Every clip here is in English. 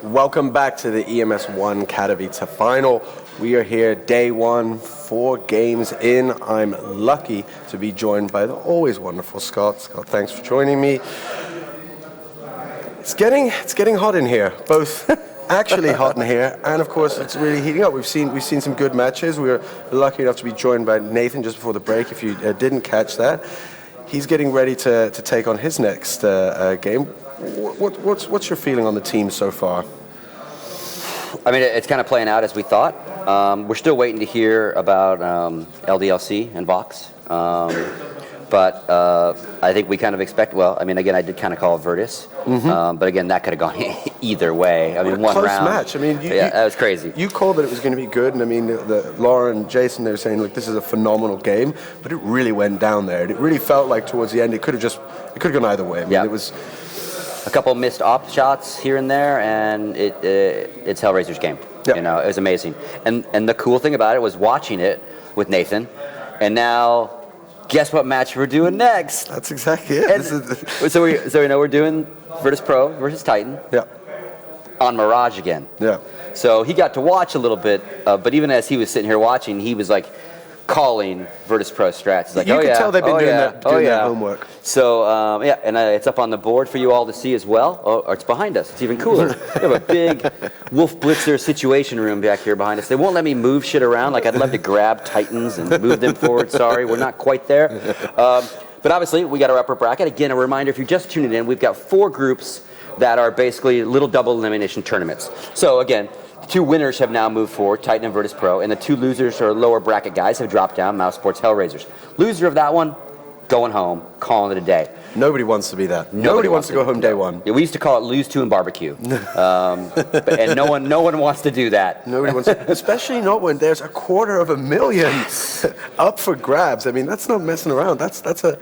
Welcome back to the EMS One Katowice final. We are here day one, 4 games in. I'm lucky to be joined by the always wonderful Scott. Scott, thanks for joining me. It's getting hot in here, both actually hot in here, and of course it's really heating up. We've seen some good matches. We were lucky enough to be joined by Nathan just before the break. If you didn't catch that, he's getting ready to take on his next game. What's your feeling on the team so far? I mean, it's kind of playing out as we thought. We're still waiting to hear about LDLC and Vox. But I think we kind of expect, well, I mean, again, I did kind of call it Virtus. But again, that could have gone either way. I mean, one close round. Match. I mean, that was crazy. You called that it was going to be good. And I mean, Laura and Jason, they were saying, look, this is a phenomenal game. But it really went down there. It really felt like towards the end, it could have gone either way. I mean, it was a couple missed op shots here and there, and it's Hellraiser's game. Yep. You know, it was amazing. And the cool thing about it was watching it with Nathan, and now guess what match we're doing next? That's exactly it. So we know we're doing Virtus.pro versus Titan. Yeah. On Mirage again. Yeah. So he got to watch a little bit, but even as he was sitting here watching, he was like calling Virtus.pro strats. He's like, you can tell they've been doing their homework. So, and it's up on the board for you all to see as well. Or it's behind us. It's even cooler. We have a big Wolf Blitzer situation room back here behind us. They won't let me move shit around. Like, I'd love to grab Titans and move them forward. Sorry, we're not quite there. But obviously, we got our upper bracket. Again, a reminder, if you're just tuning in, we've got 4 groups that are basically little double elimination tournaments. So, again, the 2 winners have now moved forward, Titan and Virtus.pro, and the 2 losers or lower bracket guys have dropped down, e.sports Hellraisers. Loser of that one, going home, calling it a day. Nobody wants to be that. Nobody wants to go home day one. Yeah, we used to call it lose 2 and barbecue. And no one wants to do that. Nobody wants to, especially not when there's $250,000 up for grabs. I mean, that's not messing around. That's a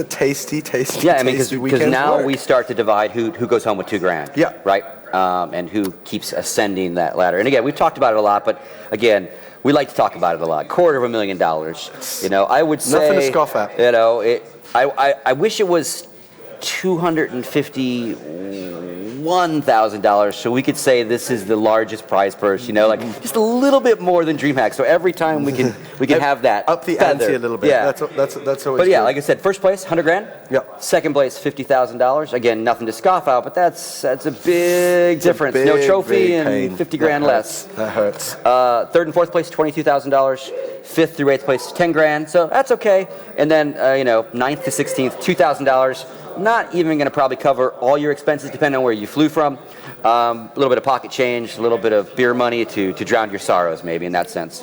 tasty Yeah, I mean, because now work. we start to divide who goes home with $2,000. Yeah. Right? And who keeps ascending that ladder. And again, we've talked about it a lot, but again, we like to talk about it a lot. $250,000. You know, I would say nothing to scoff at. You know, I wish it was $251,000 so we could say this is the largest prize purse. You know, like just a little bit more than DreamHack. So every time we can have that up the feather. ante a little bit. Yeah, that's always. But yeah, good. like I said, first place $100,000. Yeah. Second place $50,000. Again, nothing to scoff out, but that's a big difference. No trophy and $50,000 less. That hurts. Third and fourth place $22,000. Fifth through 8th place $10,000. So that's okay. And then 9th to 16th $2,000. Not even going to probably cover all your expenses, depending on where you flew from. A little bit of pocket change, a little bit of beer money to drown your sorrows, maybe in that sense.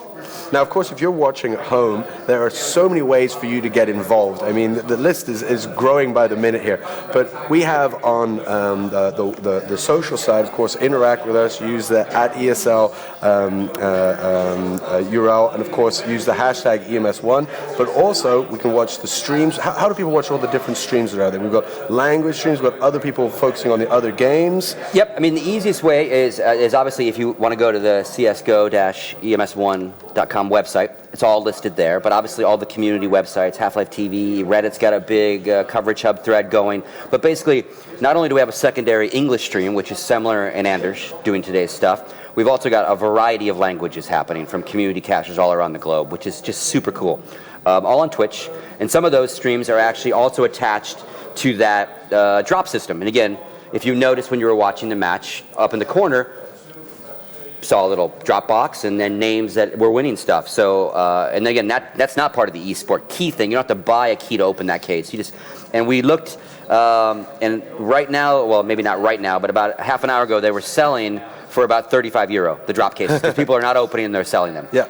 Now, of course, if you're watching at home, there are so many ways for you to get involved. I mean, the list is growing by the minute here. But we have on the social side, of course, interact with us, use the @ESL URL, and of course, use the hashtag EMS1. But also, we can watch the streams. How do people watch all the different streams that are out there? We've got language streams, we've got other people focusing on the other games. Yep, I mean, the easiest way is obviously if you want to go to the csgo-ems1.com website. It's all listed there, but obviously all the community websites, Half-Life TV, Reddit's got a big coverage hub thread going. But basically, not only do we have a secondary English stream, which is Semler and Anders doing today's stuff, we've also got a variety of languages happening from community casters all around the globe, which is just super cool. All on Twitch, and some of those streams are actually also attached to that drop system. And again, if you notice when you were watching the match, up in the corner, saw a little drop box and then names that were winning stuff. So, and again, that's not part of the eSport key thing. You don't have to buy a key to open that case. And we looked, and right now, well, maybe not right now, but about half an hour ago, they were selling for about €35, the drop cases, because people are not opening and they're selling them. Yeah.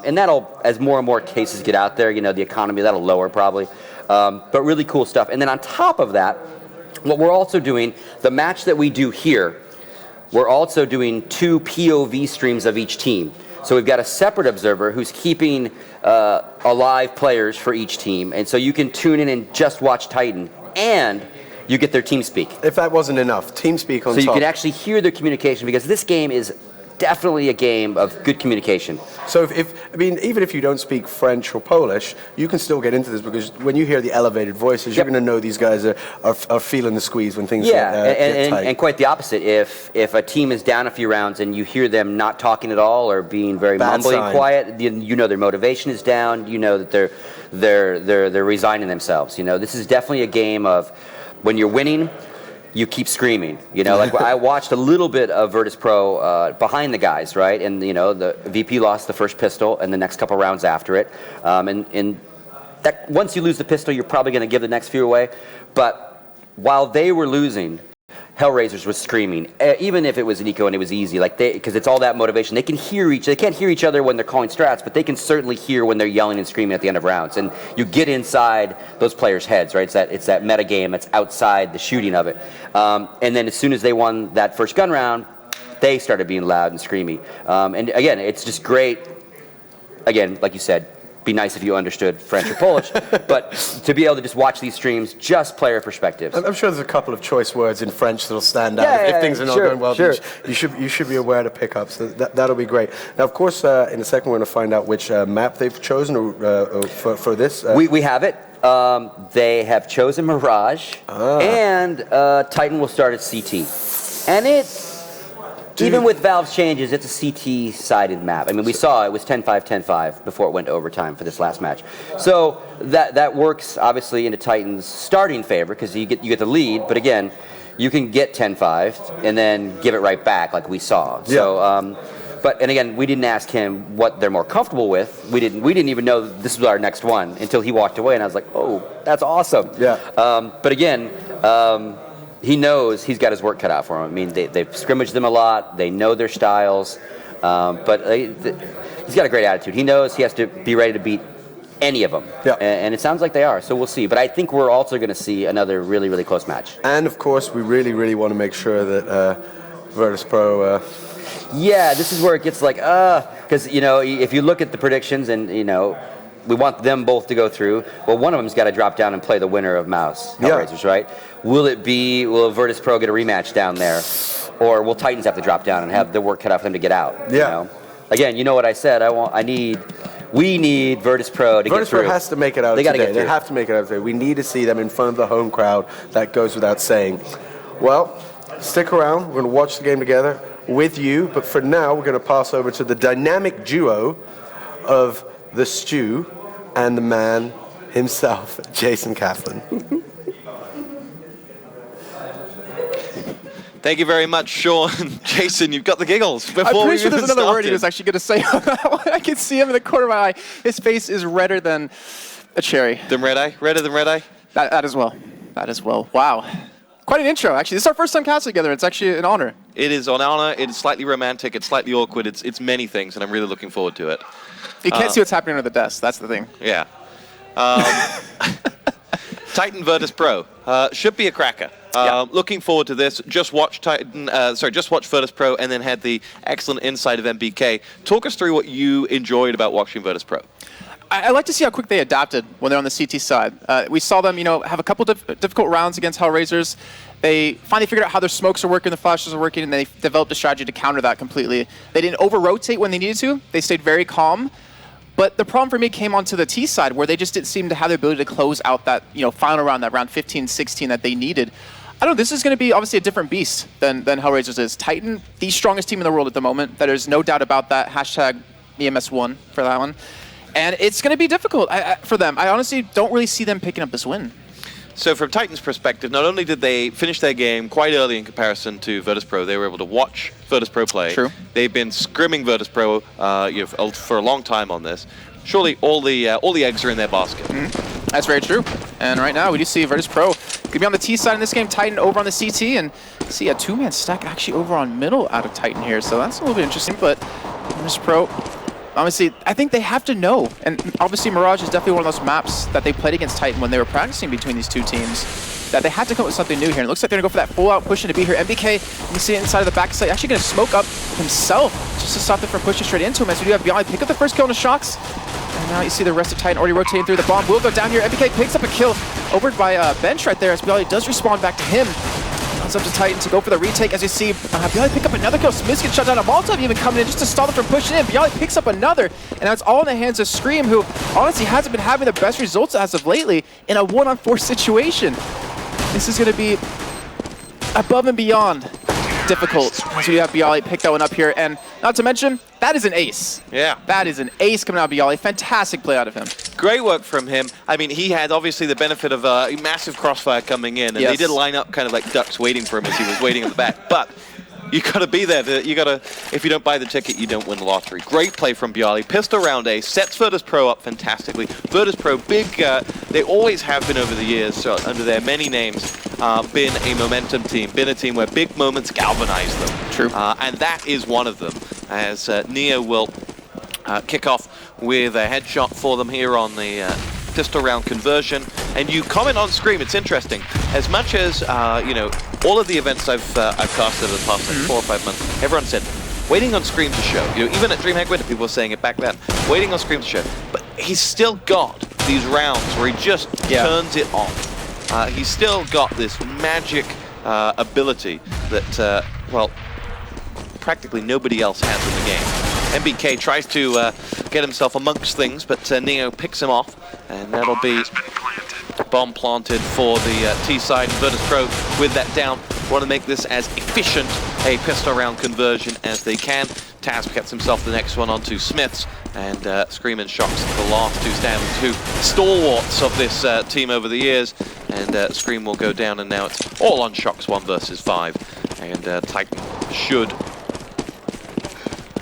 And that'll, as more and more cases get out there, the economy, that'll lower probably. But really cool stuff. And then on top of that, what we're also doing, the match that we do here, we're also doing 2 POV streams of each team. So we've got a separate observer who's keeping alive players for each team. And so you can tune in and just watch Titan, and you get their team speak. If that wasn't enough, team speak on top. So you can actually hear their communication, because this game is definitely a game of good communication. So I mean, even if you don't speak French or Polish, you can still get into this, because when you hear the elevated voices, you're going to know these guys are feeling the squeeze when things get tight. And quite the opposite. If a team is down a few rounds and you hear them not talking at all or being very mumbly and quiet, you know their motivation is down. You know that they're resigning themselves. You know, this is definitely a game of when you're winning, you keep screaming. You know, like I watched a little bit of Virtus.pro behind the guys, right? And you know, the VP lost the first pistol and the next couple rounds after it. And that once you lose the pistol, you're probably going to give the next few away. But while they were losing, Hellraisers was screaming, even if it was an eco and it was easy, like because it's all that motivation. They can't hear each other when they're calling strats, but they can certainly hear when they're yelling and screaming at the end of rounds. And you get inside those players' heads, right? It's that meta game that's outside the shooting of it. And then as soon as they won that first gun round, they started being loud and screamy. And again, it's just great. Again, like you said, be nice if you understood French or Polish, but to be able to just watch these streams, just player perspectives. I'm sure there's a couple of choice words in French that'll stand out if things are not going well. Sure. You should be aware to pick up. So that'll be great. Now, of course, in a second we're going to find out which map they've chosen for this. We have it. They have chosen Mirage, and Titan will start at CT, and even with Valve's changes, it's a CT-sided map. I mean, we saw it was 10-5, 10-5 before it went to overtime for this last match. So that works, obviously, into Titan's starting favor, because you get the lead. But again, you can get 10-5 and then give it right back, like we saw. Yeah. So, and again, we didn't ask him what they're more comfortable with. We didn't even know this was our next one until he walked away, and I was like, oh, that's awesome. Yeah. But again. He knows he's got his work cut out for him. I mean, they've scrimmaged them a lot. They know their styles. But he's got a great attitude. He knows he has to be ready to beat any of them. Yeah. And it sounds like they are, so we'll see. But I think we're also going to see another really, really close match. And, of course, we really, really want to make sure that Virtus.pro... Yeah, this is where it gets like, because, you know, if you look at the predictions and, you know, we want them both to go through. Well, one of them's got to drop down and play the winner of Mouse Hellraisers, right? Will Virtus.pro get a rematch down there, or will Titans have to drop down and have the work cut out for them to get out? Yeah. You know? Again, you know what I said. We need Virtus.pro to get through. Virtus.pro has to make it out today. They have to make it out today. We need to see them in front of the home crowd. That goes without saying. Well, stick around. We're going to watch the game together with you. But for now, we're going to pass over to the dynamic duo of the Stew and the man himself, Jason Kaplan. Thank you very much, Sean. Jason, you've got the giggles. I'm pretty sure there's another word he was actually going to say on that one. I can see him in the corner of my eye. His face is redder than a cherry. Than red eye? Redder than red eye? That as well. That as well. Wow. Quite an intro, actually. This is our first time casting together. It's actually an honor. It is an honor. It's slightly romantic. It's slightly awkward. It's many things, and I'm really looking forward to it. You can't see what's happening under the desk. That's the thing. Yeah. Titan Virtus.pro should be a cracker. Looking forward to this. Just watch Virtus.pro, and then had the excellent insight of MBK. Talk us through what you enjoyed about watching Virtus.pro. I like to see how quick they adapted when they're on the CT side. We saw them, have a couple difficult rounds against Hellraisers. They finally figured out how their smokes are working, their flashes are working, and they developed a strategy to counter that completely. They didn't over-rotate when they needed to. They stayed very calm. But the problem for me came onto the T side, where they just didn't seem to have the ability to close out that final round, that round 15, 16 that they needed. I don't know, this is going to be obviously a different beast than Hellraisers is. Titan, the strongest team in the world at the moment. There's no doubt about that. Hashtag EMS One for that one. And it's going to be difficult for them. I honestly don't really see them picking up this win. So from Titan's perspective, not only did they finish their game quite early in comparison to Virtus.pro, they were able to watch Virtus.pro play. True. They've been scrimming Virtus.pro for a long time on this. Surely all the eggs are in their basket. Mm-hmm. That's very true. And right now we do see Virtus.pro going to be on the T side in this game, Titan over on the CT, and see a two-man stack actually over on middle out of Titan here. So that's a little bit interesting, but Virtus.pro, honestly, I think they have to know. And obviously Mirage is definitely one of those maps that they played against Titan when they were practicing between these two teams, that they had to come up with something new here. And it looks like they're going to go for that full-out push into B here. MBK, you can see it inside of the backside, actually going to smoke up himself just to stop them from pushing straight into him. As we do have Beyond pick up the first kill on the Shocks. And now you see the rest of Titan already rotating through. The bomb will go down here. MBK picks up a kill over by Bench right there, as Bialy does respawn back to him. Bounce up to Titan to go for the retake. As you see, Bialy pick up another kill. Smith gets shut down. A Molotov even coming in just to stall them from pushing in. Bialy picks up another, and now it's all in the hands of Scream, who honestly hasn't been having the best results as of lately in a 1-on-4 situation. This is going to be above and beyond difficult as we have Bialy pick that one up here. And not to mention, that is an ace. Yeah. That is an ace coming out of Bialy. Fantastic play out of him. Great work from him. I mean, he had obviously the benefit of a massive crossfire coming in, and they did line up kind of like ducks waiting for him as he was waiting at the back. But you got to be there. You got to. If you don't buy the ticket, you don't win the lottery. Great play from Bialy. Pistol round ace. Sets Virtus.pro up fantastically. Virtus.pro, big. They always have been over the years, so under their many names, been a momentum team. Been a team where big moments galvanize them. True. And that is one of them. As Neo will kick off with a headshot for them here on the pistol round conversion. And you comment on Scream, it's interesting. As much as, you know, all of the events I've cast over the past like 4 or 5 months, everyone said, waiting on Scream to show. You know, even at DreamHack Winter, people were saying it back then, waiting on Scream to show. But he's still got these rounds where he just turns it on. He's still got this magic ability that, well, practically nobody else has in the game. MBK tries to get himself amongst things, but Neo picks him off, and that'll be bomb planted for the T side. Virtus.pro with that down want to make this as efficient a pistol round conversion as they can. Taz gets himself the next one onto Smiths, and Scream and Shocks the last two stalwarts of this team over the years. And Scream will go down, and now it's all on Shocks 1 versus 5. And Titan should,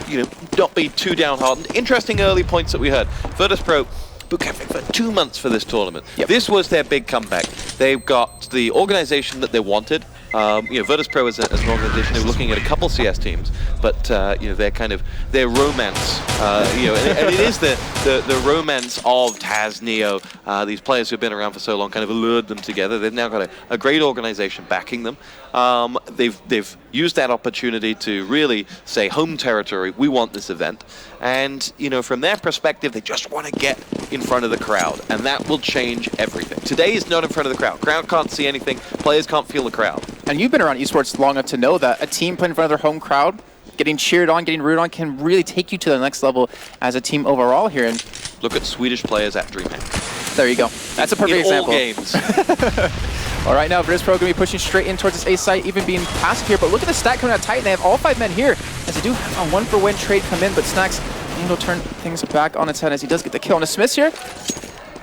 you know, not be too downhearted. Interesting early points that we heard. Virtus.pro boot camping for 2 months for this tournament. This was their big comeback. They've got the organization that they wanted. You know, Virtus.pro as an organization, they were looking at a couple CS teams, but you know, their romance, you know, and it is the romance of Taz, Neo, these players who've been around for so long, kind of allured them together. They've now got a great organization backing them. They've used that opportunity to really say, home territory, we want this event. And, you know, from their perspective, they just want to get in front of the crowd, and that will change everything. Today is not in front of the crowd. Crowd can't see anything. Players can't feel the crowd. And you've been around esports long enough to know that a team playing in front of their home crowd, getting cheered on, getting rooted on, can really take you to the next level as a team overall here. And look at Swedish players at DreamHack. There you go. That's a perfect example. In all games. All right, now Virtus.pro going to be pushing straight in towards this A site, even being passive here. But look at the stack coming out Titan. They have all 5 men here, as they do have a 1-for-1 trade come in. But Snacks will turn things back on its head as he does get the kill on the Smiths here.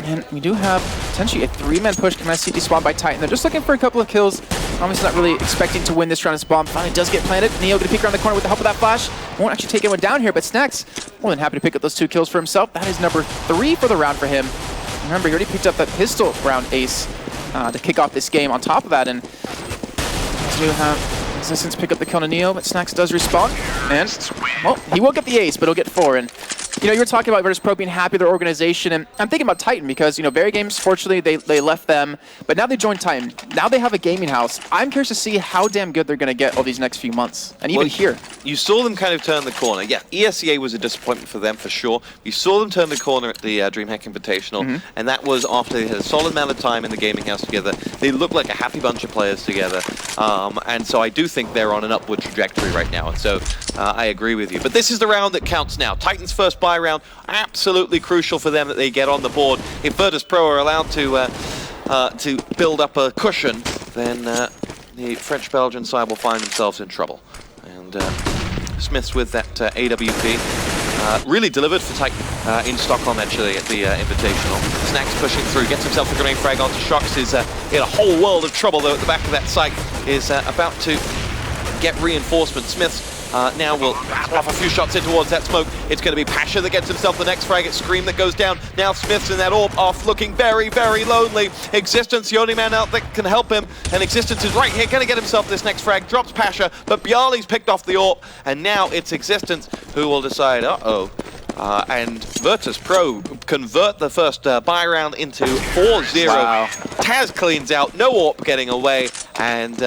And we do have potentially a 3-man push coming out of CT spawn by Titan. They're just looking for a couple of kills. Obviously not really expecting to win this round as bomb finally does get planted. Neo going to peek around the corner with the help of that flash. Won't actually take anyone down here, but Snacks more than happy to pick up those 2 kills for himself. That is number 3 for the round for him. Remember, he already picked up that pistol round ace to kick off this game on top of that. And we do have Resistance pick up the kill on Neo, but Snacks does respawn. And, well, he will get the ace, but he'll get 4. And you know, you were talking about Virtus.pro being happy with their organization, and I'm thinking about Titan because, you know, Very Games, fortunately, they left them, but now they joined Titan. Now they have a gaming house. I'm curious to see how damn good they're going to get all these next few months, and even here. You saw them kind of turn the corner. Yeah, ESEA was a disappointment for them for sure. You saw them turn the corner at the DreamHack Invitational, and that was after they had a solid amount of time in the gaming house together. They looked like a happy bunch of players together, and so I do think they're on an upward trajectory right now, and so I agree with you. But this is the round that counts now. Titan's first buy round, absolutely crucial for them that they get on the board. If Virtus.pro are allowed to build up a cushion, then the French-Belgian side will find themselves in trouble. And Smiths with that AWP really delivered for Titan in Stockholm actually at the Invitational. Snacks pushing through, gets himself a grenade frag onto Shocks, is in a whole world of trouble though at the back of that site, is about to get reinforcement. Smiths now will rattle off a few shots in towards that smoke. It's going to be Pasha that gets himself the next frag. It's Scream that goes down. Now Smiths in that AWP off, looking very, very lonely. Existence, the only man out that can help him. And Existence is right here, going to get himself this next frag. Drops Pasha, but Bialy's picked off the AWP. And now it's Existence who will decide, and Virtus.pro convert the first buy round into 4-0. Wow. Taz cleans out, no AWP getting away. And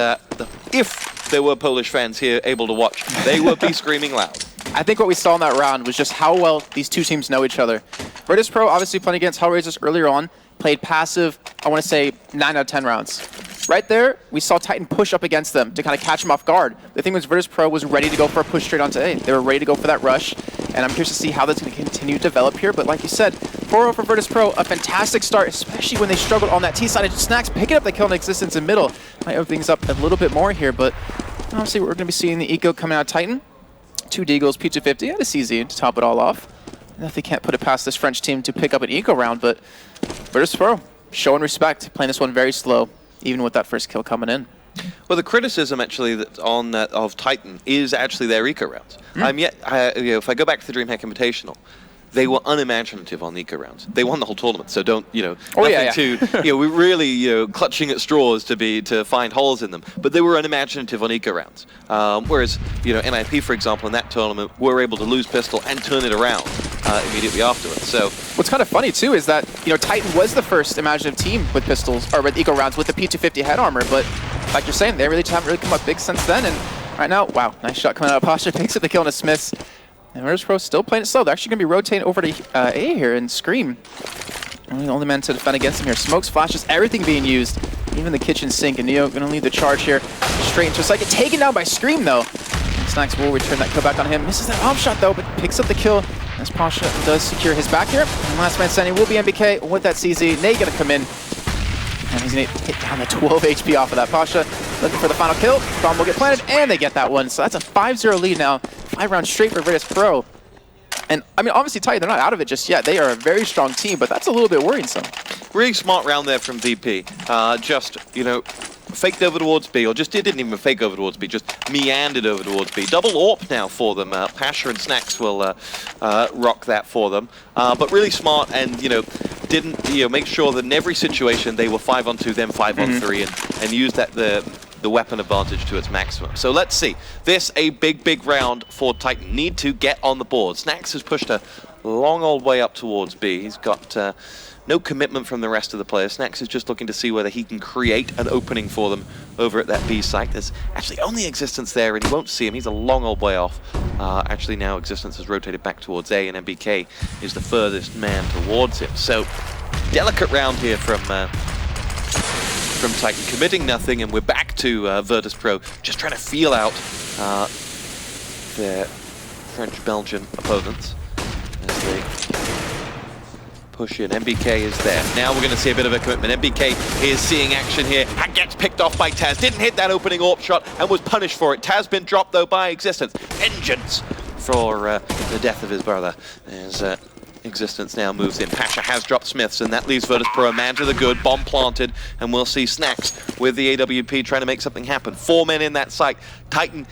if there were Polish fans here able to watch, they would be screaming loud. I think what we saw in that round was just how well these two teams know each other. Virtus.pro obviously playing against Hellraisers earlier on, played passive, I want to say 9 out of 10 rounds. right there, we saw Titan push up against them to kind of catch them off guard. The thing was Virtus.pro was ready to go for a push straight onto A. They were ready to go for that rush, and I'm curious to see how that's going to continue to develop here. But like you said, 4-0 for Virtus.pro, a fantastic start, especially when they struggled on that T side. And Snacks picking up the kill in existence in middle. Might open things up a little bit more here, but obviously we're going to be seeing the eco coming out of Titan. 2 Deagles, P250, and a CZ to top it all off. And if they can't put it past this French team to pick up an eco round, but Virtus.pro showing respect, playing this one very slow, even with that first kill coming in. Well, the criticism actually that on of Titan is actually their eco rounds. If I go back to the DreamHack Invitational, they were unimaginative on the eco rounds. They won the whole tournament, so don't, we're really, clutching at straws to find holes in them. But they were unimaginative on eco rounds. Whereas, NIP, for example, in that tournament, were able to lose pistol and turn it around immediately afterwards. So what's kind of funny too is that, Titan was the first imaginative team with pistols, or with eco rounds with the P250 head armor, but like you're saying, they really haven't really come up big since then. And right now, wow, nice shot coming out of Pasha, picks up the kill on a Smiths. And Virtus.pro still playing it slow. They're actually going to be rotating over to A here and Scream. Only the only man to defend against him here. Smokes, flashes, everything being used. Even the kitchen sink. And Neo going to lead the charge here straight into a cycle. Taken down by Scream, though. And Snacks will return that kill back on him. Misses that bomb shot, though, but picks up the kill as Pasha does secure his back here. And last man standing will be MBK with that CZ. Nate going to come in. And he's going to hit down the 12 HP off of that. Pasha looking for the final kill. Bomb will get planted, and they get that one. So that's a 5-0 lead now. 5 rounds straight for Virtus.pro. And, I mean, obviously, Titan, they're not out of it just yet. They are a very strong team, but that's a little bit worrisome. Really smart round there from VP. Faked over towards B, or just didn't even fake over towards B, just meandered over towards B. Double AWP now for them. Pasha and Snacks will rock that for them. But really smart and, didn't make sure that in every situation they were 5-on-2, then 5-on-3, and use that the weapon advantage to its maximum. So let's see. This a big round for Titan. Need to get on the board. Snacks has pushed a long old way up towards B. He's got no commitment from the rest of the players. Snacks is just looking to see whether he can create an opening for them over at that B site. There's actually only Existence there, and you won't see him. He's a long old way off. Actually, now Existence has rotated back towards A, and MBK is the furthest man towards him. So, delicate round here from Titan, committing nothing, and we're back to Virtus.pro, just trying to feel out their French-Belgian opponents as they push in. MBK is there. Now we're going to see a bit of a commitment. MBK is seeing action here and gets picked off by Taz. Didn't hit that opening AWP shot and was punished for it. Taz been dropped, though, by Existence. Vengeance for the death of his brother. As Existence now moves in. Pasha has dropped Smiths, and that leaves Virtus.pro a man to the good. Bomb planted, and we'll see Snacks with the AWP trying to make something happen. 4 men in that site. Titan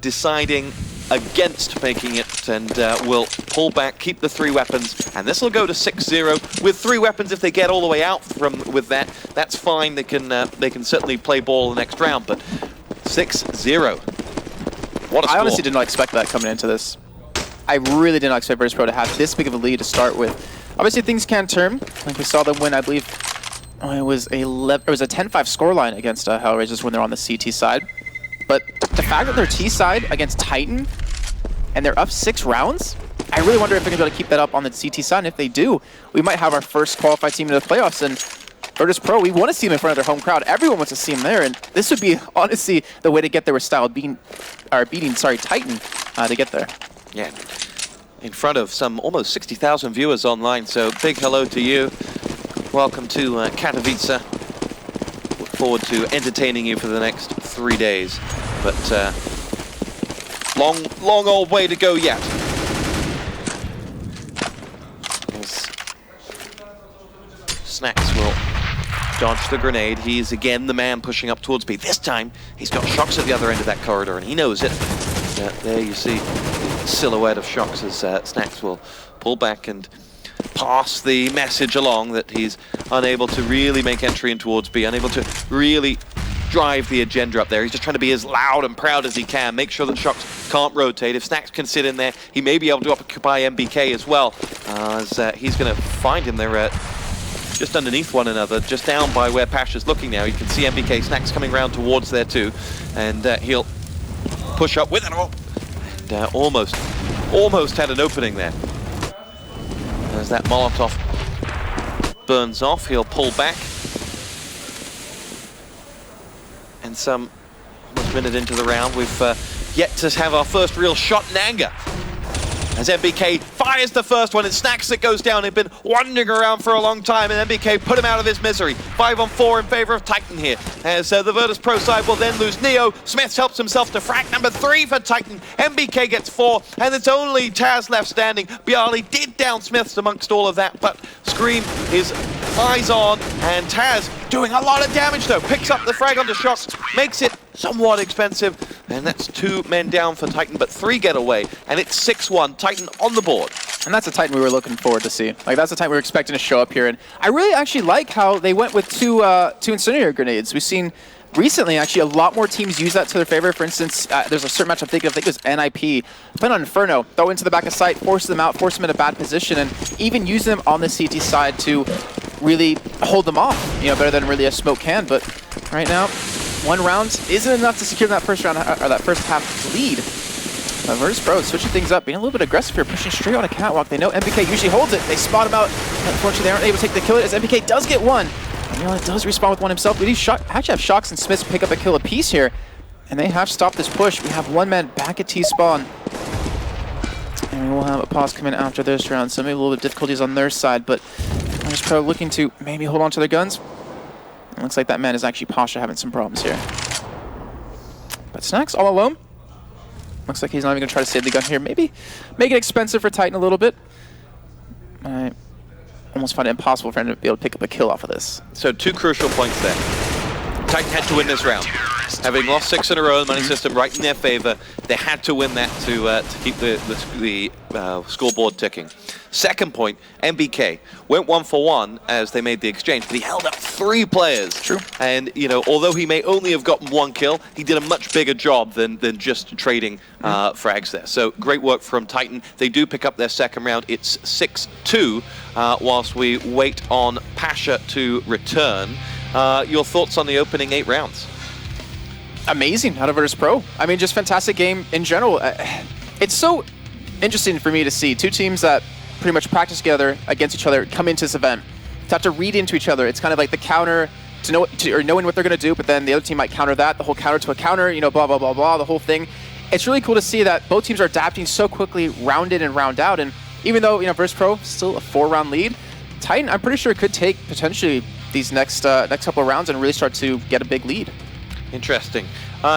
deciding against making it, and will pull back, keep the 3 weapons, and this will go to 6-0 with 3 weapons. If they get all the way out with that, that's fine. They can certainly play ball the next round, but 6-0. What a score. I honestly did not expect that coming into this. I really did not expect Virtus.pro to have this big of a lead to start with. Obviously, things can turn. Like we saw them win, I believe, it was a 10-5 scoreline against Hellraisers when they're on the CT side. But the fact that they're T side against Titan and they're up 6 rounds, I really wonder if they're going to be able to keep that up on the CT side. And if they do, we might have our first qualified team in the playoffs. And Virtus.pro, we want to see them in front of their home crowd. Everyone wants to see them there. And this would be, honestly, the way to get there with style, beating Titan to get there. Yeah, in front of some almost 60,000 viewers online, so big hello to you. Welcome to Katowice. Look forward to entertaining you for the next 3 days, but long old way to go yet. As Snacks will dodge the grenade. He's again the man pushing up towards B. This time, he's got Shocks at the other end of that corridor, and he knows it. There you see the silhouette of Shocks as Snacks will pull back and pass the message along that he's unable to really make entry in towards B, unable to really drive the agenda up there. He's just trying to be as loud and proud as he can, make sure that Shocks can't rotate. If Snacks can sit in there, he may be able to occupy MBK as well, as he's going to find him there just underneath one another, just down by where Pasha's looking now. You can see MBK Snacks coming around towards there too, and he'll push up with it all, and almost had an opening there. As that Molotov burns off, he'll pull back. and some almost minute into the round, we've yet to have our first real shot in anger. As MBK fires the first one, and Snacks that goes down. They've been wandering around for a long time, and MBK put him out of his misery. 5-on-4 in favor of Titan here. As the Virtus.pro side will then lose Neo. Smith helps himself to frag number 3 for Titan. MBK gets 4, and it's only Taz left standing. Bialy did down Smiths amongst all of that, but Scream is eyes on, and Taz doing a lot of damage though. Picks up the frag onto Shox, makes it somewhat expensive, and that's 2 men down for Titan, but 3 get away, and it's 6-1, Titan on the board. And that's a Titan we were looking forward to see. Like, that's a Titan we were expecting to show up here, and I really actually like how they went with two incendiary grenades. We've seen recently, actually, a lot more teams use that to their favor. For instance, there's a certain match I'm thinking of, I think it was NIP. Playing on Inferno, throw into the back of sight, force them out, force them in a bad position, and even use them on the CT side to really hold them off, better than really a smoke can. But right now, 1 round isn't enough to secure that first round, or that first half lead. Virtus.pro switching things up, being a little bit aggressive here, pushing straight on a catwalk. They know MBK usually holds it. They spot him out. Unfortunately, they aren't able to take the kill as MBK does get 1. And does respawn with 1 himself. We do actually have Shox and Smiths pick up a kill apiece here, and they have stopped this push. We have 1 man back at T-spawn. And we will have a pause come in after this round, so maybe a little bit of difficulties on their side, but Virtus.pro looking to maybe hold on to their guns. It looks like that man is actually Pasha having some problems here. But Snacks all alone. Looks like he's not even going to try to save the gun here. Maybe make it expensive for Titan a little bit. I almost find it impossible for him to be able to pick up a kill off of this. So 2 crucial points there. Titan had to win this round. Having lost 6 in a row, the money system right in their favor, they had to win that to keep the scoreboard ticking. Second point, MBK went 1 for 1 as they made the exchange, but he held up 3 players. True. And, although he may only have gotten 1 kill, he did a much bigger job than just trading frags there. So great work from Titan. They do pick up their second round. It's 6-2 whilst we wait on Pasha to return. Your thoughts on the opening 8 rounds? Amazing out of Virtus.pro. I mean, just fantastic game in general. It's so interesting for me to see 2 teams that pretty much practice together against each other come into this event to have to read into each other. It's kind of like the counter to know or knowing what they're going to do, but then the other team might counter that, the whole counter to a counter, blah, blah, blah, blah, the whole thing. It's really cool to see that both teams are adapting so quickly, round in and round out. And even though, Virtus.pro still a 4-round lead, Titan, I'm pretty sure could take potentially these next couple of rounds and really start to get a big lead. Interesting.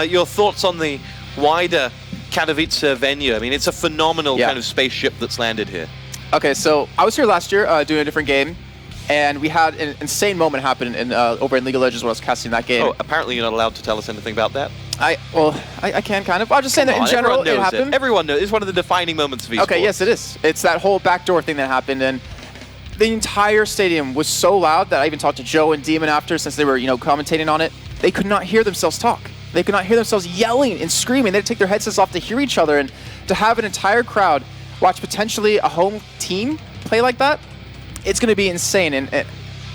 Your thoughts on the wider Katowice venue? I mean, it's a phenomenal kind of spaceship that's landed here. Okay, so I was here last year doing a different game, and we had an insane moment happen over in League of Legends when I was casting that game. Oh, apparently you're not allowed to tell us anything about that? I can kind of. I'll just say that in general it happened. Everyone knows. It's one of the defining moments of esports. Okay, yes, it is. It's that whole backdoor thing that happened, and the entire stadium was so loud that I even talked to Joe and Demon after, since they were, commentating on it. They could not hear themselves talk. They could not hear themselves yelling and screaming. They had to take their headsets off to hear each other, and to have an entire crowd watch potentially a home team play like that, it's going to be insane. And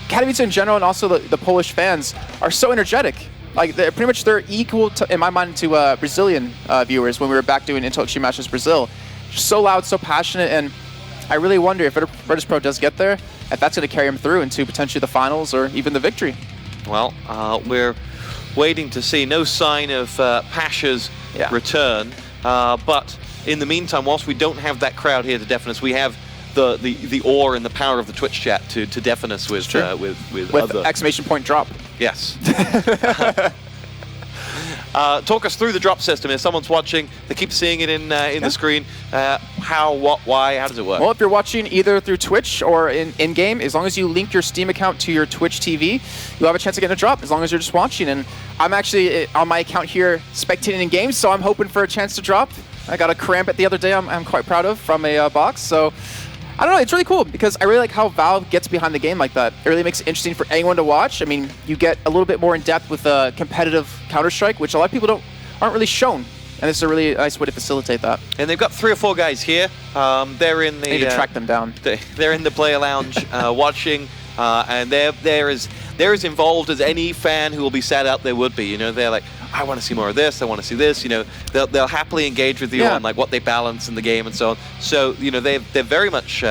Katowice in general, and also the Polish fans, are so energetic. Like, they're equal to, in my mind, to Brazilian viewers when we were back doing Intel Extreme Matches Brazil. Just so loud, so passionate, and I really wonder if Virtus.pro does get there, if that's going to carry them through into potentially the finals or even the victory. Well, we're waiting to see. No sign of Pasha's return, but in the meantime, whilst we don't have that crowd here to deafen us, we have the awe and the power of the Twitch chat to deafen us with other exclamation point drop. Yes. Talk us through the drop system. If someone's watching, they keep seeing it in the screen. How, what, why, how does it work? Well, if you're watching either through Twitch or in-game, as long as you link your Steam account to your Twitch TV, you'll have a chance of getting a drop, as long as you're just watching. And I'm actually on my account here spectating in-game, so I'm hoping for a chance to drop. I got a cramp the other day I'm quite proud of from a box, so I don't know, it's really cool because I really like how Valve gets behind the game like that. It really makes it interesting for anyone to watch. I mean, you get a little bit more in depth with competitive Counter-Strike, which a lot of people aren't really shown. And this is a really nice way to facilitate that. And they've got 3 or 4 guys here. They're in the... They need to track them down. They're in the player lounge watching, and they're as involved as any fan who will be sat out there would be. They're like, I want to see more of this, I want to see this. They'll happily engage with you on like what they balance in the game and so on. So, they're very much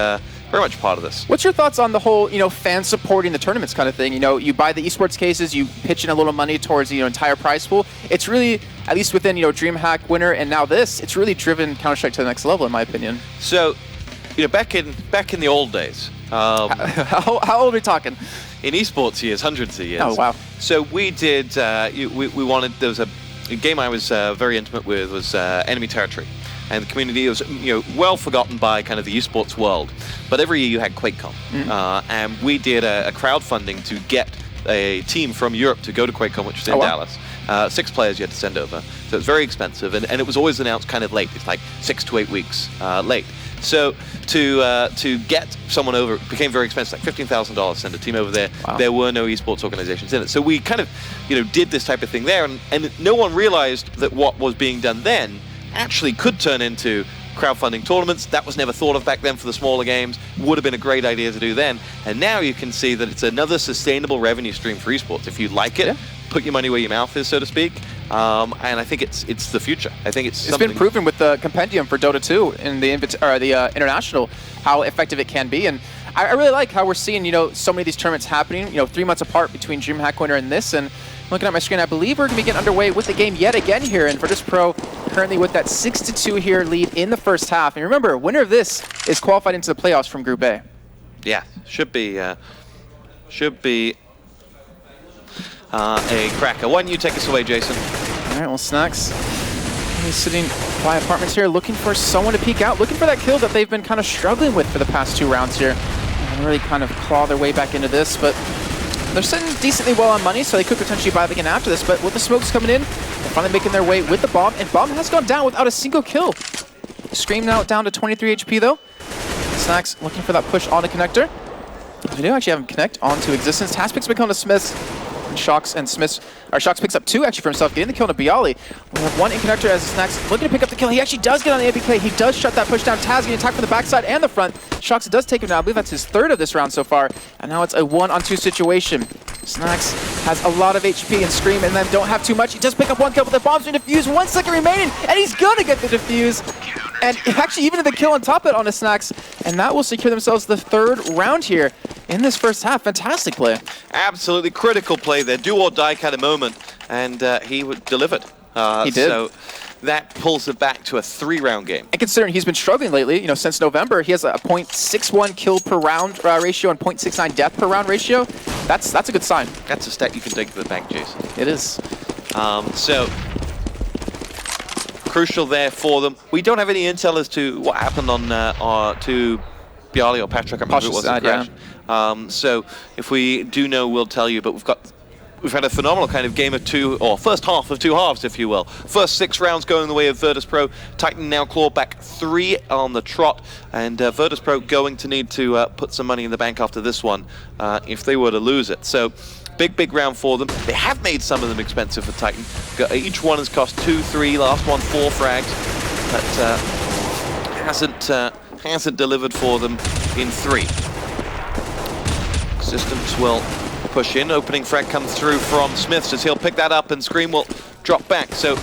very much part of this. What's your thoughts on the whole, fan supporting the tournaments kind of thing? You buy the esports cases, you pitch in a little money towards the entire prize pool. It's really, at least within DreamHack, Winner, and now this, it's really driven Counter-Strike to the next level, in my opinion. So, back in the old days. How old are we talking? In esports years, hundreds of years. Oh, wow. So we did, we wanted, there was a game I was very intimate with was Enemy Territory. And the community was, well forgotten by kind of the esports world. But every year you had QuakeCon. And we did a crowdfunding to get a team from Europe to go to QuakeCon, which was in Dallas. 6 players you had to send over. So it was very expensive. And it was always announced kind of late. It's like 6 to 8 weeks late. So to get someone over, it became very expensive, like $15,000 to send a team over there. Wow. There were no esports organizations in it. So we kind of, did this type of thing there. And no one realized that what was being done then actually could turn into crowdfunding tournaments. That was never thought of back then for the smaller games. Would have been a great idea to do then. And now you can see that it's another sustainable revenue stream for esports. If you like it, put your money where your mouth is, so to speak. And I think it's the future. I think it's been proven with the compendium for Dota 2 in the international how effective it can be. And I really like how we're seeing so many of these tournaments happening 3 months apart between DreamHack Winner and this. And looking at my screen, I believe we're going to be getting underway with the game yet again here. And Virtus.pro currently with that 6-2 here lead in the first half. And remember, winner of this is qualified into the playoffs from Group A. Yeah, should be a cracker. Why don't you take us away, Jason? All right, well, Snacks, he's sitting by apartments here looking for someone to peek out, looking for that kill that they've been kind of struggling with for the past 2 rounds here. And really kind of claw their way back into this, but they're sitting decently well on money, so they could potentially buy the game after this. But with the smokes coming in, they're finally making their way with the bomb, and bomb has gone down without a single kill. Scream now down to 23 HP though. Snacks looking for that push on the connector. We do actually have him connect onto Existence. Taz picks back onto Smiths. And Shocks and Smiths, or Shocks picks up 2 actually for himself, getting the kill on Bialy. We have 1 in connector as Snacks looking to pick up the kill. He actually does get on the APK. He does shut that push down. Taz getting attacked from the backside and the front. Shocks does take him down. I believe that's his 3rd of this round so far. And now it's a 1-on-2 situation. Snacks has a lot of HP, and Scream and them don't have too much. He does pick up 1 kill, but the bomb's being defused. 1 second remaining, and he's gonna get the defuse. And actually even the kill on top of it on the Snacks. And that will secure themselves the 3rd round here in this first half. Fantastic play. Absolutely critical play there. Do or die kind of moment. And he delivered. He did. So that pulls it back to a 3-round game. And considering he's been struggling lately, since November, he has a 0.61 kill per round ratio and 0.69 death per round ratio. That's a good sign. That's a stat you can take to the bank, Jason. It is. So crucial there for them. We don't have any intel as to what happened on to Bialy or Patrick. I remember it was a crash. So if we do know, we'll tell you. But we've had a phenomenal kind of game of 2, or first half of 2 halves, if you will. First 6 rounds going the way of Virtus.pro. Titan now claw back 3 on the trot, and Virtus.pro going to need to put some money in the bank after this one if they were to lose it. So big round for them. They have made some of them expensive for Titan. Each one has cost 2, 3, last one 4 frags, but hasn't delivered for them in 3. Systems will push in. Opening frag comes through from Smiths as he'll pick that up, and Scream will drop back. So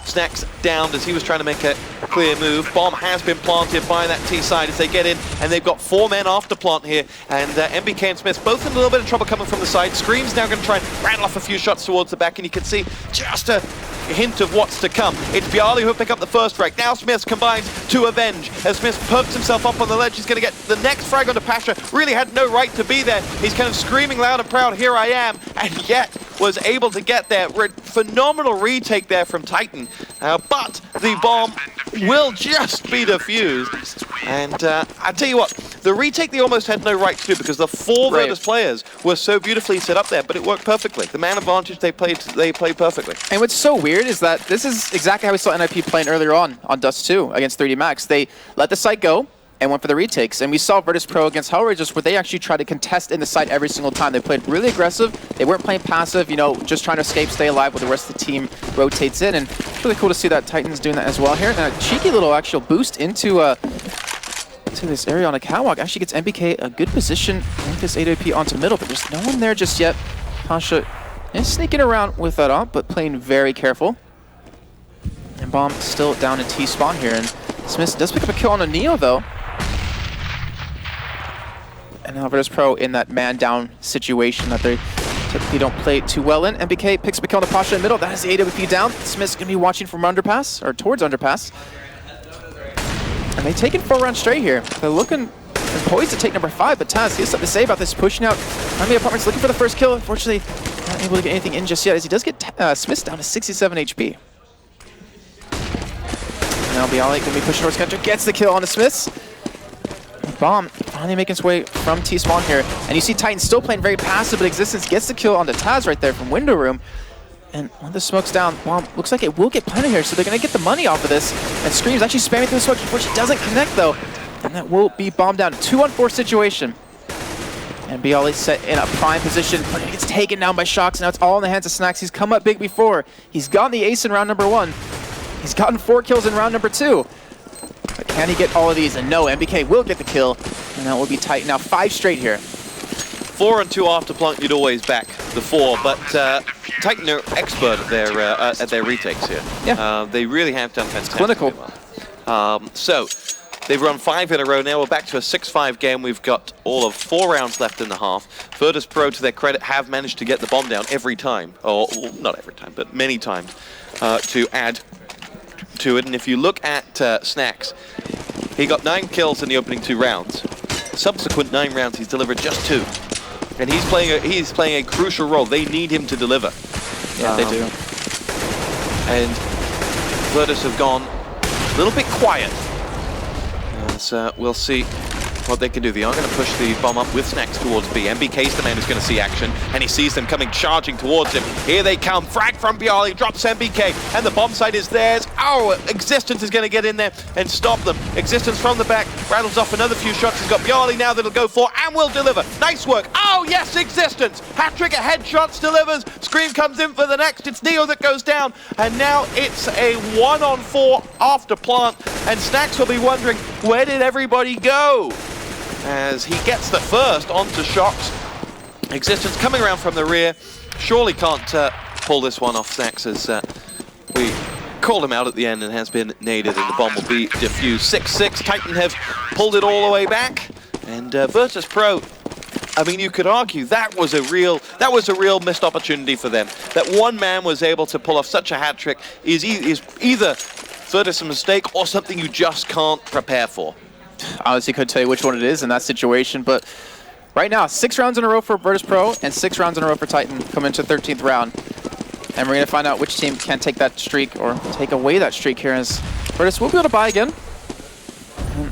Snacks downed as he was trying to make a clear move. Bomb has been planted by that T side as they get in, and they've got 4 men after plant here. And MBK and Smiths both in a little bit of trouble coming from the side. Scream's now going to try and rattle off a few shots towards the back, and you can see just a hint of what's to come. It's Bialy who'll pick up the first frag. Now Smiths combines to avenge. As Smiths perks himself up on the ledge, he's going to get the next frag onto Pasha. Really had no right to be there. He's kind of screaming loud and proud, here I am, and yet was able to get there. Phenomenal retake there from Titan, but the bomb will just be defused. And I tell you what, the retake they almost had no right to do because the 4 Virtus players were so beautifully set up there, but it worked perfectly. The man advantage they played perfectly. And what's so weird is that this is exactly how we saw NIP playing earlier on Dust 2 against 3D Max. They let the site go and went for the retakes. And we saw Virtus.pro against Hellraisers where they actually tried to contest in the site every single time. They played really aggressive. They weren't playing passive, just trying to escape, stay alive while the rest of the team rotates in. And it's really cool to see that Titan's doing that as well here. And a cheeky little actual boost into this area on a catwalk. Actually gets MBK a good position with this AWP onto middle, but there's no one there just yet. Pasha is sneaking around with that up, but playing very careful. And Bomb still down in T-spawn here. And Smith does pick up a kill on a Neo, though. And now Virtus.pro in that man-down situation that they typically don't play too well in. MBK picks up a kill on the Pasha in the middle. That has the AWP down. Smith's going to be watching from underpass, or towards underpass. And they've taken 4 rounds straight here. They're looking poised to take number 5, but Taz, he has something to say about this. Pushing out Army Apartments, looking for the first kill. Unfortunately, not able to get anything in just yet, as he does get Smith down to 67 HP. Now Bialik going to be pushing towards Counter, gets the kill on the Smiths. Bomb finally making its way from T-spawn here. And you see Titan still playing very passive, but Existence gets the kill onto Taz right there from window room. And when the smoke's down, Bomb looks like it will get planted here, so they're going to get the money off of this. And Scream's actually spamming through the smoke, unfortunately doesn't connect though. And that will be Bomb down. 2-on-4 situation. And Bialik set in a prime position, but it gets taken down by Shocks. Now it's all in the hands of Snacks. He's come up big before. He's gotten the ace in round number 1. He's gotten 4 kills in round number 2. But can he get all of these? And no, MBK will get the kill. And that will be Titan now 5 straight here. 4 and 2 after Plunk, you'd always back the 4, but Titan are expert at their retakes here. Yeah. They really have done fantastic. Clinical. Well. So they've run 5 in a row now. We're back to a 6-5 game. We've got all of 4 rounds left in the half. Virtus.pro, to their credit, have managed to get the bomb down every time, or well, not every time, but many times, to add to it. And if you look at Snacks, he got 9 kills in the opening 2 rounds. Subsequent 9 rounds, he's delivered just 2. And he's playing a crucial role. They need him to deliver. Yeah, they do. And Virtus have gone a little bit quiet. So we'll see what they can do. They are going to push the bomb up with Snacks towards B. MBK's the man who's going to see action, and he sees them coming, charging towards him. Here they come. Frag from Bialik, drops MBK, and the bomb site is theirs. Oh, Existence is going to get in there and stop them. Existence from the back, rattles off another few shots. He's got Bialik now that'll go for, and will deliver. Nice work. Oh, yes, Existence. Hat-trick of headshots delivers. Scream comes in for the next. It's Neo that goes down, and now it's a 1-on-4 after plant, and Snacks will be wondering, where did everybody go? As he gets the first onto Shocks. Existence coming around from the rear. Surely can't pull this one off Snacks, as we called him out at the end and has been naded, and the bomb will be defused. 6-6, Titan have pulled it all the way back. And Virtus.pro, I mean, you could argue that was a real missed opportunity for them. That one man was able to pull off such a hat trick is either Virtus' mistake or something you just can't prepare for. Honestly, couldn't tell you which one it is in that situation, but right now, 6 rounds in a row for Virtus.pro and 6 rounds in a row for Titan coming into 13th round. And we're going to find out which team can take that streak or take away that streak here, as Virtus will be able to buy again.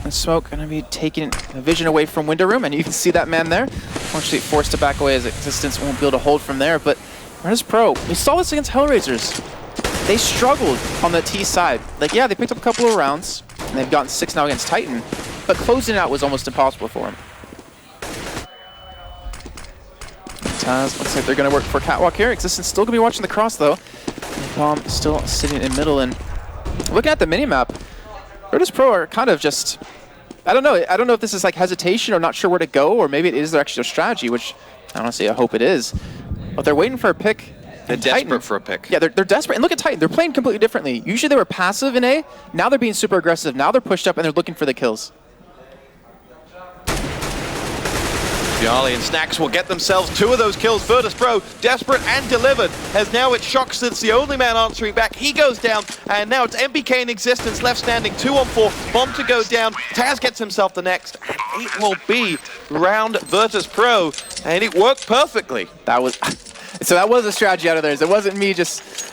And Smoke going to be taking vision away from window room, and you can see that man there. Unfortunately, forced to back away as Existence won't be able to hold from there, but Virtus.pro, we saw this against Hellraisers. They struggled on the T side. Like, yeah, they picked up a couple of rounds, and they've gotten 6 now against Titan, but closing it out was almost impossible for him. Taz looks like they're going to work for Catwalk here. Existence still going to be watching the cross, though. Bomb still sitting in middle, and looking at the minimap, Virtus.pro are kind of just, I don't know if this is like hesitation or not sure where to go, or maybe it is their actual strategy, which I honestly, I hope it is. But they're waiting for a pick. They're desperate for a pick. Yeah, they're desperate. And look at Titan. They're playing completely differently. Usually they were passive in A. Now they're being super aggressive. Now they're pushed up and they're looking for the kills. Bialik and Snacks will get themselves 2 of those kills. Virtus.pro, desperate and delivered, as now it's Shocks that's the only man answering back. He goes down, and now it's MBK in Existence left standing, 2-on-4. Bomb to go down. Taz gets himself the next, and it will be round Virtus.pro, and it worked perfectly. So that was a strategy out of theirs. It wasn't me it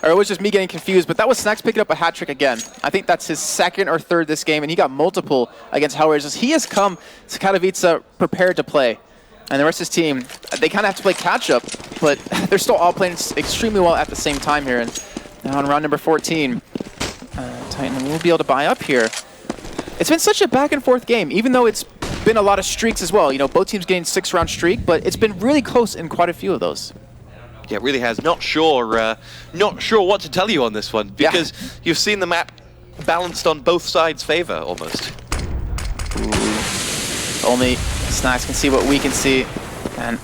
was just me getting confused, but that was Snacks picking up a hat trick again. I think that's his 2nd or 3rd this game, and he got multiple against Hellraisers. He has come to Katowice prepared to play. And the rest of his team, they kind of have to play catch-up, but they're still all playing extremely well at the same time here. And now in round number 14, Titan will be able to buy up here. It's been such a back-and-forth game, even though it's been a lot of streaks as well. You know, both teams getting 6-round streak, but it's been really close in quite a few of those. Yeah, it really has. Not sure what to tell you on this one, because you've seen the map balanced on both sides' favor, almost. Ooh. Only Snacks can see what we can see, and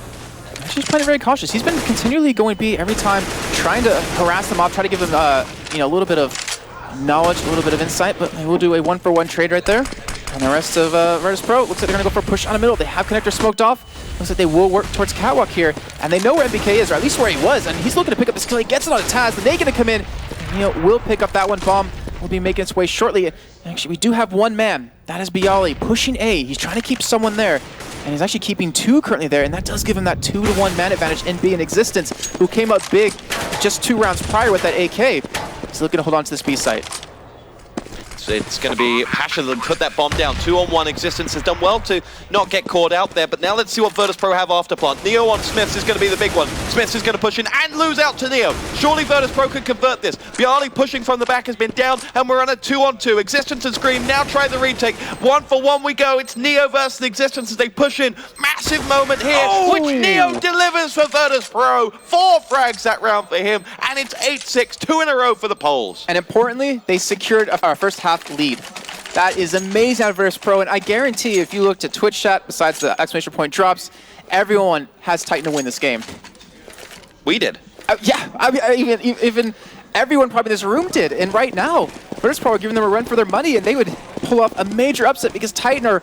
he's playing it very cautious. He's been continually going B every time, trying to harass them off, try to give them you know, a little bit of knowledge, a little bit of insight, but they will do a 1-for-1 trade right there. And the rest of Virtus.pro looks like they're going to go for a push on the middle. They have connector smoked off. Looks like they will work towards Catwalk here, and they know where MBK is, or at least where he was, and he's looking to pick up this kill. He gets it on Taz, the Naked to come in, and Neo will pick up that one. Bomb will be making its way shortly. Actually, we do have one man. That is Bialy pushing A. He's trying to keep someone there, and he's actually keeping 2 currently there, and that does give him that 2-to-1 man advantage in B in Existence, who came up big just 2 rounds prior with that AK. He's looking to hold on to this B site. It's going to be Passion that put that bomb down. 2-on-1. Existence has done well to not get caught out there, but now let's see what Virtus.pro have after plant. Neo on Smiths is going to be the big one. Smiths is going to push in and lose out to Neo. Surely Virtus.pro can convert this. Bialy pushing from the back has been down, and we're on a 2-on-2. Existence and Scream now try the retake. 1-for-1 we go. It's Neo versus Existence as they push in. Massive moment here, which Neo delivers for Virtus.pro. 4 frags that round for him, and it's 8-6, 2 in a row for the Poles. And importantly, they secured our first half lead. That is amazing out of Virtus.pro, and I guarantee if you looked at Twitch chat, besides the exclamation point drops, everyone has Titan to win this game. We did. Yeah, even everyone probably in this room did, and right now, Virtus.pro are giving them a run for their money, and they would pull off a major upset because Titan are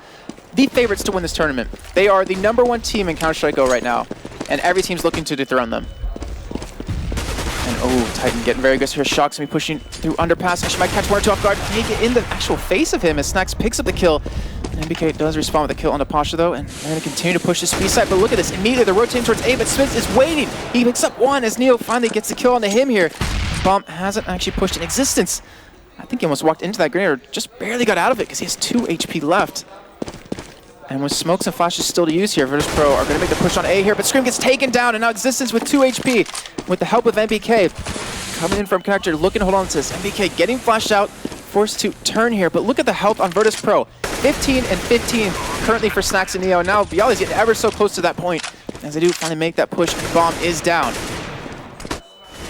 the favorites to win this tournament. They are the #1 team in Counter-Strike Go right now, and every team's looking to dethrone them. And oh, Titan getting very aggressive here. Shock's gonna be pushing through underpass. Actually might catch 1 or 2 off guard. Take it in the actual face of him as Snacks picks up the kill. And MBK does respond with a kill on the Pasha though, and they're gonna continue to push this B side. But look at this, immediately they're rotating towards A, but Smith is waiting. He picks up 1 as Neo finally gets the kill onto him here. Bomb hasn't actually pushed in Existence. I think he almost walked into that grenade or just barely got out of it because he has 2 HP left. And with smokes and flashes still to use here, Virtus.pro are going to make the push on A here, but Scream gets taken down, and now Existence with 2 HP with the help of MBK. Coming in from Connector, looking to hold on to this. MBK getting flashed out, forced to turn here, but look at the health on Virtus.pro. 15 and 15 currently for Snacks and Neo. Now Bialy's getting ever so close to that point as they do finally make that push, and the bomb is down.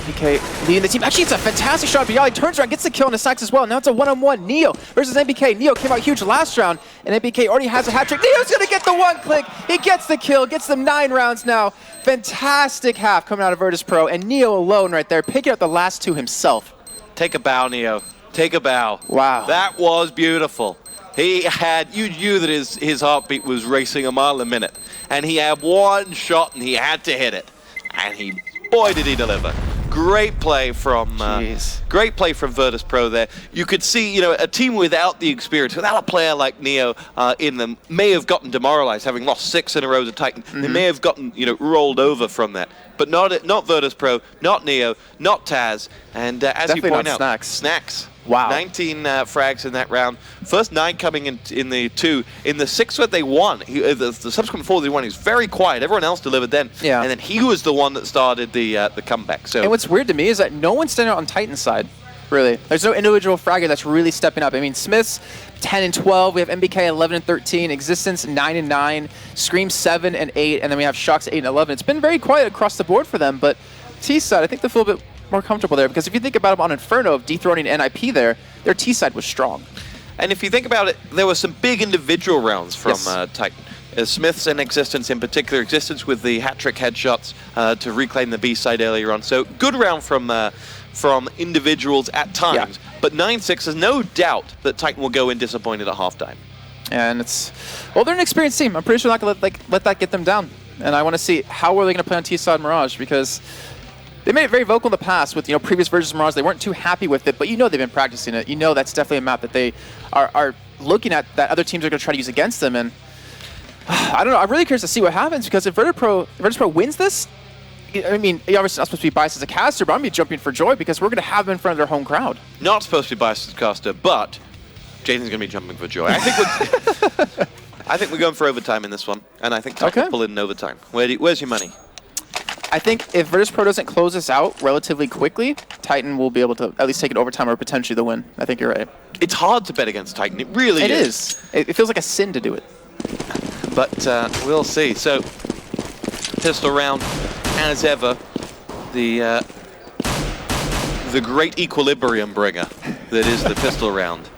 MBK leading the team. Actually, it's a fantastic shot. Bialy turns around, gets the kill on the Snacks as well. Now it's a 1-on-1. Neo versus MBK. Neo came out huge last round, and MBK already has a hat trick. Neo's gonna get the 1 click. He gets the kill, gets them 9 rounds now. Fantastic half coming out of Virtus.pro, and Neo alone right there, picking up the last 2 himself. Take a bow, Neo. Take a bow. Wow. That was beautiful. He had, you knew that his heartbeat was racing a mile a minute, and he had 1 shot, and he had to hit it, and boy, did he deliver. Great play from Virtus.pro there. You could see, a team without the experience, without a player like Neo in them, may have gotten demoralized, having lost 6 in a row to Titan. They may have gotten, rolled over from that. But not Virtus.pro, not Neo, not Taz, and as definitely you point out, Snacks. Wow. 19 frags in that round. First 9 coming in the 2. In the 6th that they won, the subsequent 4 they won, he was very quiet. Everyone else delivered then. Yeah. And then he was the one that started the comeback. So. And what's weird to me is that no one's standing out on Titan's side, really. There's no individual fragger that's really stepping up. I mean, Smith's 10 and 12. We have MBK 11 and 13. Existence 9 and 9. Scream 7 and 8. And then we have Shocks 8 and 11. It's been very quiet across the board for them, but T side, I think they feel a bit more comfortable there, because if you think about them on Inferno of dethroning NIP there, their T side was strong. And if you think about it, there were some big individual rounds from Titan. Smith's and Existence in particular. Existence with the hat-trick headshots to reclaim the B side earlier on. So good round from individuals at times. Yeah. But 9-6, there's no doubt that Titan will go in disappointed at halftime. And they're an experienced team. I'm pretty sure they're not going to let that get them down. And I want to see how are they going to play on T-side Mirage, because they made it very vocal in the past with previous versions of Mirage. They weren't too happy with it, but they've been practicing it. That's definitely a map that they are looking at, that other teams are going to try to use against them. And I don't know. I'm really curious to see what happens, because if Virtus.pro wins this, I mean, you're obviously not supposed to be biased as a caster, but I'm going to be jumping for joy because we're going to have them in front of their home crowd. Not supposed to be biased as a caster, but Jason's going to be jumping for joy. I think we're going for overtime in this one, and I think Titan will pull it in overtime. Where's your money? I think if Virtus.pro doesn't close this out relatively quickly, Titan will be able to at least take it overtime or potentially the win. I think you're right. It's hard to bet against Titan. It really is. It is. It feels like a sin to do it. But we'll see. So, pistol round, as ever, the great equilibrium bringer that is the pistol round.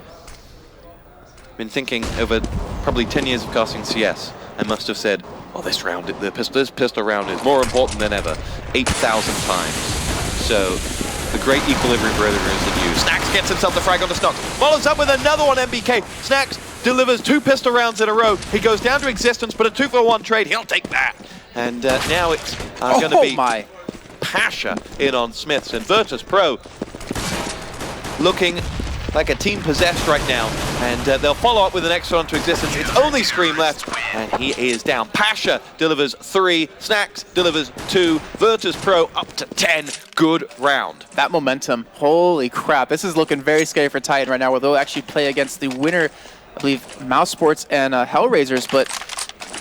Been thinking over probably 10 years of casting CS, I must have said, oh, this pistol round is more important than ever, 8,000 times. So, the great equilibrium bringer is in use. Snacks gets himself the frag on the Snox, follows up with another one, MBK. Snacks delivers 2 pistol rounds in a row. He goes down to existence, but a 2-for-1 trade, he'll take that. And now it's going to be Pasha in on Smiths, and Virtus.pro looking like a team possessed right now, and they'll follow up with the next one to existence. It's only Scream left, and he is down. Pasha delivers 3, Snacks delivers 2, Virtus.pro up to 10. Good round. That momentum, holy crap. This is looking very scary for Titan right now, where they'll actually play against the winner, I believe, e.sports and Hellraisers, but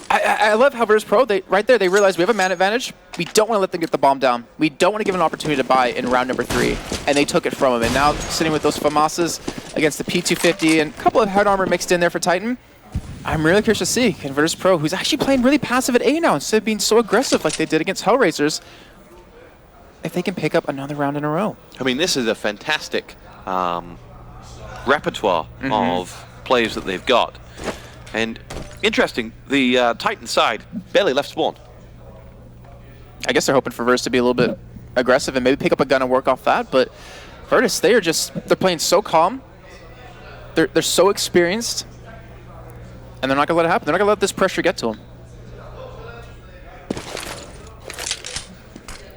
I love how Virtus.pro, right there, they realize we have a man advantage. We don't want to let them get the bomb down. We don't want to give them an opportunity to buy in round number 3. And they took it from him. And now sitting with those FAMASas against the P250 and a couple of head armor mixed in there for Titan. I'm really curious to see, can Virtus.pro, who's actually playing really passive at A now instead of being so aggressive like they did against Hellraisers, if they can pick up another round in a row. I mean, this is a fantastic repertoire of plays that they've got. And interesting, the Titan side barely left spawn. I guess they're hoping for Virtus to be a little bit aggressive and maybe pick up a gun and work off that, but Virtus, they're playing so calm. They're so experienced, and they're not gonna let it happen. They're not gonna let this pressure get to them.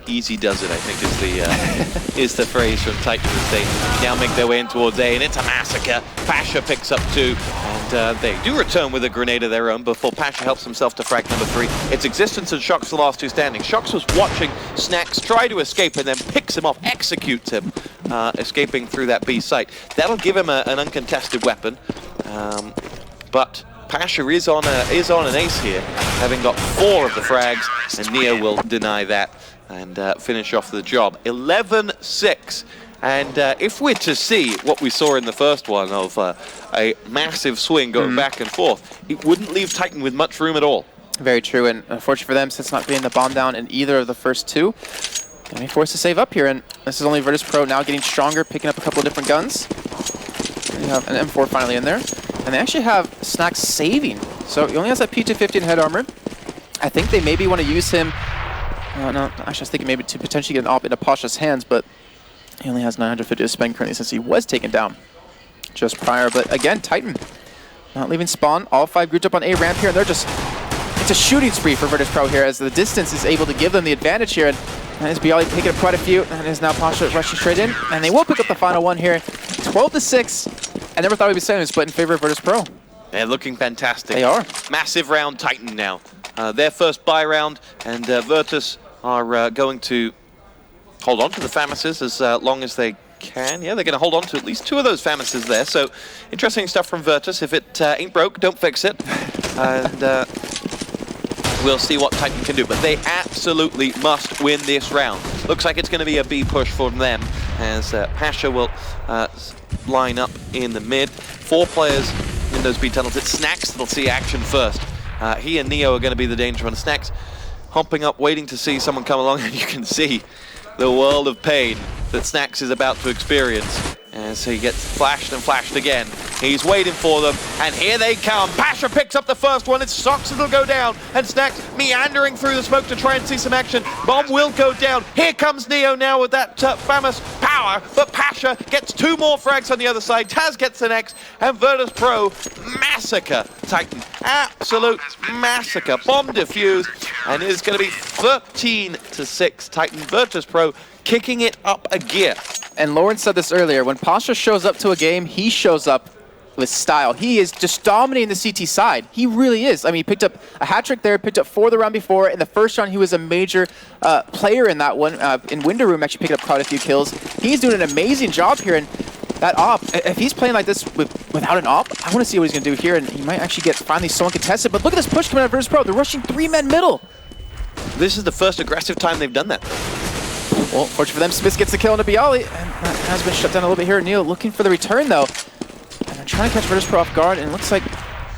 Easy does it, I think, is the phrase from Titan as they now make their way in towards A, and it's a massacre. Pasha picks up 2, and they do return with a grenade of their own before Pasha helps himself to frag number 3. It's Existence and Shox the last 2 standing. Shox was watching Snacks try to escape and then picks him off, executes him, escaping through that B site. That'll give him an uncontested weapon, but Pasha is on an ace here, having got 4 of the frags, and Neo will deny that and finish off the job. 11-6. And if we're to see what we saw in the first one of a massive swing going back and forth, it wouldn't leave Titan with much room at all. Very true, and unfortunately for them, since not being the bomb down in either of the first 2, they're being forced to save up here, and this is only Virtus.pro now getting stronger, picking up a couple of different guns. You have an M4 finally in there, and they actually have Snacks saving. So he only has that P250 and head armor. I think they maybe want to use him. No, actually I was thinking maybe to potentially get an op into Pasha's hands, but he only has 950 to spend currently since he was taken down just prior. But again, Titan not leaving spawn. All 5 grouped up on A ramp here, and they're just, it's a shooting spree for Virtus.pro here as the distance is able to give them the advantage here. And is Bialy picking up quite a few, and is now Pasha rushing straight in, and they will pick up the final one here. 12-6. I never thought we'd be saying this, but in favor of Virtus.pro. They're looking fantastic. They are. Massive round Titan now. Their first buy round, and Virtus are going to hold on to the FAMASes as long as they can. Yeah, they're going to hold on to at least 2 of those FAMASes there. So interesting stuff from Virtus. If it ain't broke, don't fix it. And we'll see what Titan can do. But they absolutely must win this round. Looks like it's going to be a B push for them as Pasha will line up in the mid. 4 players in those B tunnels. It's Snacks that'll see action first. He and Neo are going to be the danger one. Snacks hopping up, waiting to see someone come along, and you can see the world of pain that Snacks is about to experience. And so he gets flashed and flashed again. He's waiting for them, and here they come. Pasha picks up the first one. It's Shox that'll go down, and Snacks meandering through the smoke to try and see some action. Bomb will go down. Here comes Neo now with that famous power, but Pasha gets 2 more frags on the other side. Taz gets the next, and Virtus.pro massacre Titan. Absolute massacre. Bomb defused, and it's going to be 13-6. Titan. Virtus.pro kicking it up a gear. And Lawrence said this earlier, when Pasha shows up to a game, he shows up with style. He is just dominating the CT side. He really is. I mean, he picked up a hat trick there, picked up 4 the round before. In the first round, he was a major player in that one. In Window Room, actually picked up quite a few kills. He's doing an amazing job here, and that op, if he's playing like this without an op, I want to see what he's going to do here, and he might actually get finally someone contested. But look at this push coming out of Virtus.pro. They're rushing 3-men middle. This is the first aggressive time they've done that. Well, fortunately for them, Smith gets the kill on Bialy, and that has been shut down a little bit here. Neil looking for the return, though. And they're trying to catch Virtus.pro off guard, and it looks like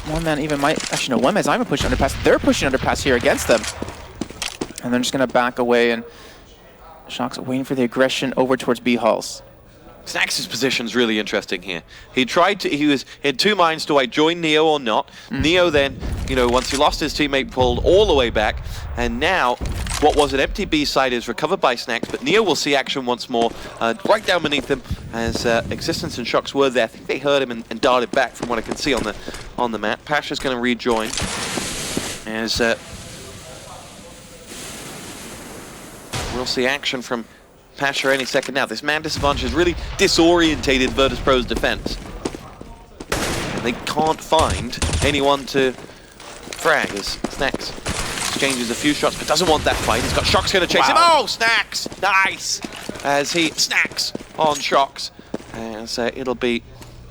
one man even might... Actually, no, one man's not even pushing underpass. They're pushing underpass here against them. And they're just going to back away, and Shox waiting for the aggression over towards B halls. Snacks' position's really interesting here. He had 2 minds, do I join Neo or not? Neo then, once he lost his teammate, pulled all the way back, and now what was an empty B side is recovered by Snacks, but Neo will see action once more, right down beneath him, as Existence and Shocks were there. I think they heard him and darted back from what I can see on the map. Pasha's going to rejoin, as we'll see action from Pasha any second now. This man disadvantage has really disorientated Virtus.pro's defense. And they can't find anyone to frag as Snacks exchanges a few shots, but doesn't want that fight. He's got Shocks going to chase him. Oh, Snacks! Nice! As he Snacks on Shocks. As it'll be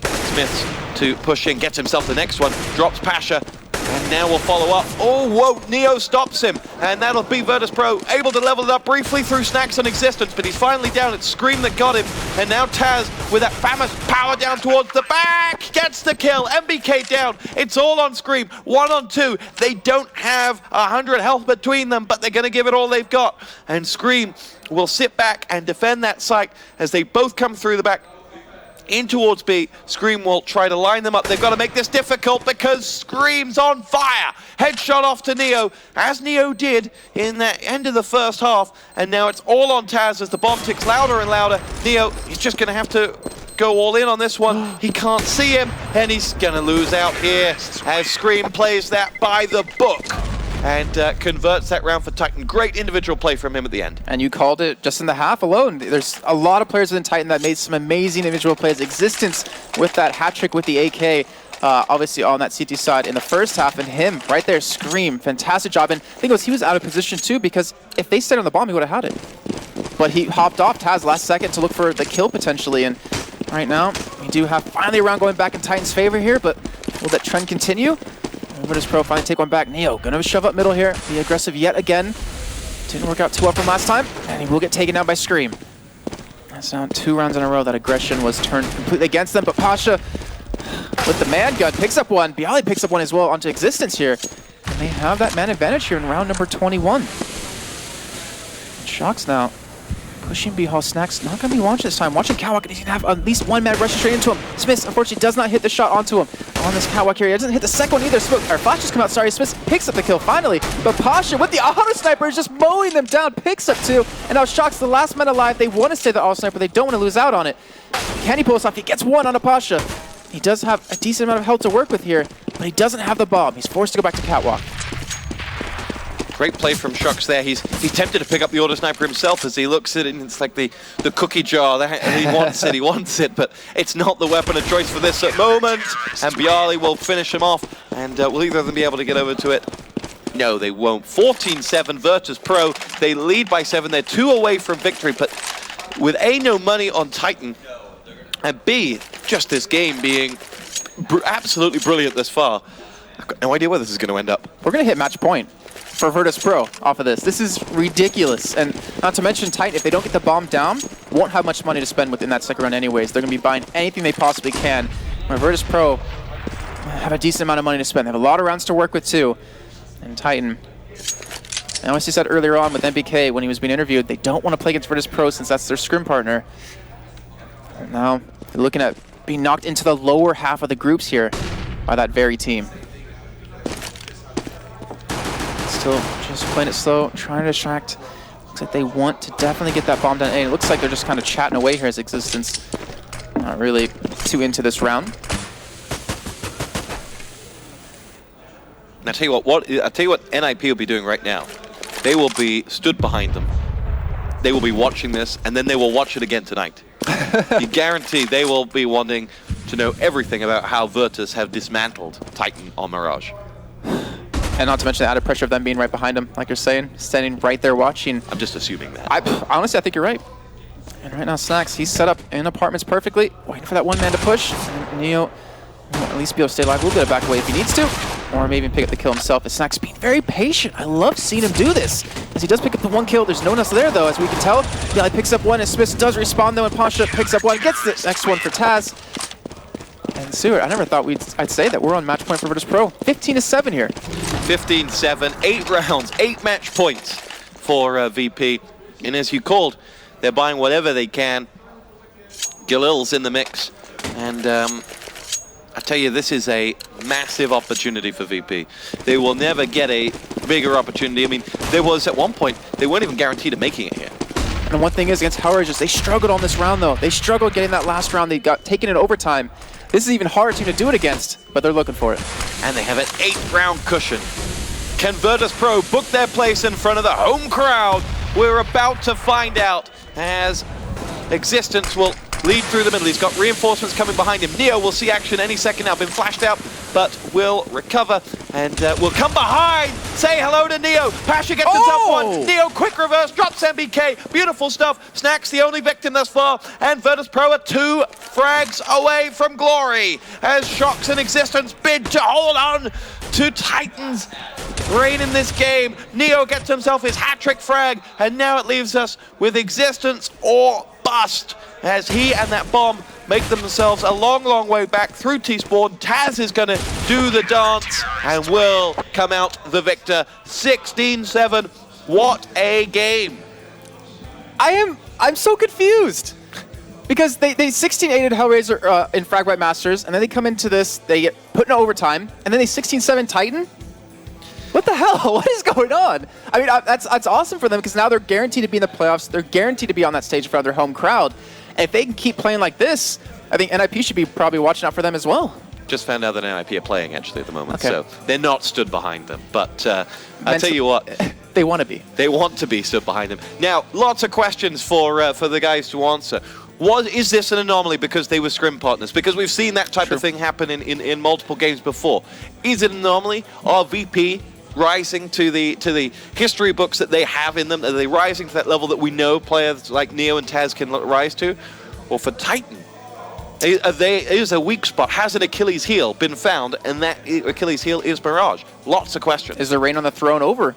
Smiths to push in, gets himself the next one, drops Pasha, and now we'll follow up. Oh, whoa, Neo stops him, and that'll be Virtus.pro able to level it up briefly through Snacks on Existence, but he's finally down. It's Scream that got him, and now Taz with that famous power down towards the back gets the kill. MBK down. It's all on Scream. 1 on 2. They don't have 100 health between them, but they're going to give it all they've got, and Scream will sit back and defend that site as they both come through the back in towards B. Scream will try to line them up. They've got to make this difficult because Scream's on fire. Headshot off to Neo, as Neo did in the end of the first half. And now it's all on Taz as the bomb ticks louder and louder. Neo, he's just going to have to go all in on this one. He can't see him, and he's going to lose out here as Scream plays that by the book and converts that round for Titan. Great individual play from him at the end. And you called it just in the half alone. There's a lot of players within Titan that made some amazing individual plays. Existence with that hat trick with the AK, obviously on that CT side in the first half, and him right there, Scream, fantastic job. And I think he was out of position too, because if they stayed on the bomb, he would have had it. But he hopped off Taz last second to look for the kill potentially, and right now we do have finally a round going back in Titan's favor here, but will that trend continue? Virtus.pro finally take one back. Neo gonna shove up middle here, be aggressive yet again. Didn't work out too well from last time, and he will get taken down by Scream. That's now 2 rounds in a row that aggression was turned completely against them, but Pasha with the man gun picks up one. Bialy picks up one as well onto Existence here, and they have that man advantage here in round number 21. And Shocks now pushing B Hall. Snacks not going to be watching this time. Watching Catwalk, and he's going to have at least one man rushing straight into him. Smith, unfortunately, does not hit the shot onto him on this Catwalk here. He doesn't hit the second one either. Flash just come out, sorry. Smith picks up the kill finally, but Pasha with the auto sniper is just mowing them down, picks up 2, and now Shocks the last man alive. They want to stay the auto sniper. They don't want to lose out on it. Can he pull this off? He gets 1 on a Pasha. He does have a decent amount of health to work with here, but he doesn't have the bomb. He's forced to go back to Catwalk. Great play from Shocks there. He's tempted to pick up the auto sniper himself as he looks at it, and it's like the cookie jar. He wants it, but it's not the weapon of choice for this moment. And Bialy will finish him off, and will either of them be able to get over to it? No, they won't. 14-7 Virtus.pro. They lead by 7. They're 2 away from victory, but with A, no money on Titan, and B, just this game being absolutely brilliant this far. I've got no idea where this is going to end up. We're going to hit match point for Virtus.pro off of this. This is ridiculous. And not to mention Titan, if they don't get the bomb down, won't have much money to spend within that second round anyways. They're going to be buying anything they possibly can. Where Virtus.pro have a decent amount of money to spend. They have a lot of rounds to work with too. And Titan, and as he said earlier on with MBK when he was being interviewed, they don't want to play against Virtus.pro since that's their scrim partner. And now they're looking at being knocked into the lower half of the groups here by that very team. Still just playing it slow, trying to distract. Looks like they want to definitely get that bomb down. And it looks like they're just kind of chatting away here as Existence. Not really too into this round. And I tell you what NIP will be doing right now. They will be stood behind them. They will be watching this, and then they will watch it again tonight. You guarantee they will be wanting to know everything about how Virtus have dismantled Titan on Mirage. And not to mention the added pressure of them being right behind him, like you're saying, standing right there watching. I'm just assuming that. Honestly, I think you're right. And right now, Snacks, he's set up in apartments perfectly, waiting for that one man to push. And Neo will at least be able to stay alive a little bit of back away if he needs to, or maybe pick up the kill himself. As Snacks being very patient. I love seeing him do this. As he does pick up the 1 kill, there's no one else there though, as we can tell. Yeah, he picks up 1, and Smith does respawn though, and Pasha picks up 1, gets the next one for Taz. And Seward, I never thought I'd say that we're on match point for Virtus.pro. 15-7 here. 15-7, 8 rounds, 8 match points for VP. And as you called, they're buying whatever they can. Galil's in the mix. And I tell you, this is a massive opportunity for VP. They will never get a bigger opportunity. I mean, there was at one point, they weren't even guaranteed of making it here. And one thing is, against Hellraisers, they struggled on this round, though. They struggled getting that last round. They got taken in overtime. This is even harder team to do it against, but they're looking for it. And they have an 8-round cushion. Can Virtus.pro book their place in front of the home crowd? We're about to find out, as Existence will lead through the middle. He's got reinforcements coming behind him. Neo will see action any second now. Been flashed out, but will recover and will come behind. Say hello to Neo. Pasha gets himself one. Neo, quick reverse, drops MBK. Beautiful stuff. Snack's the only victim thus far. And Virtus.pro are 2 frags away from glory as Shox and Existence bid to hold on to Titan's reign in this game. Neo gets himself his hat-trick frag, and now it leaves us with Existence or bust, as he and that bomb make themselves a long, long way back through T-Spawn. Taz is going to do the dance and will come out the victor. 16-7. What a game. I'm so confused. Because they 16-8'd Hellraiser in Frag Right Masters, and then they come into this, they get put in overtime, and then they 16-7 Titan? What the hell? What is going on? I mean, that's awesome for them, because now they're guaranteed to be in the playoffs. They're guaranteed to be on that stage in front of their home crowd. And if they can keep playing like this, I think NIP should be probably watching out for them as well. Just found out that NIP are playing, actually, at the moment, so they're not stood behind them. But I tell you what. They want to be. They want to be stood behind them. Now, lots of questions for the guys to answer. Is this an anomaly because they were scrim partners? Because we've seen that type of thing happen in multiple games before. Is it an anomaly? Are VP rising to the history books that they have in them? Are they rising to that level that we know players like Neo and Taz can rise to? Or for Titan, is a weak spot? Has an Achilles heel been found? And that Achilles heel is Mirage. Lots of questions. Is the reign on the throne over?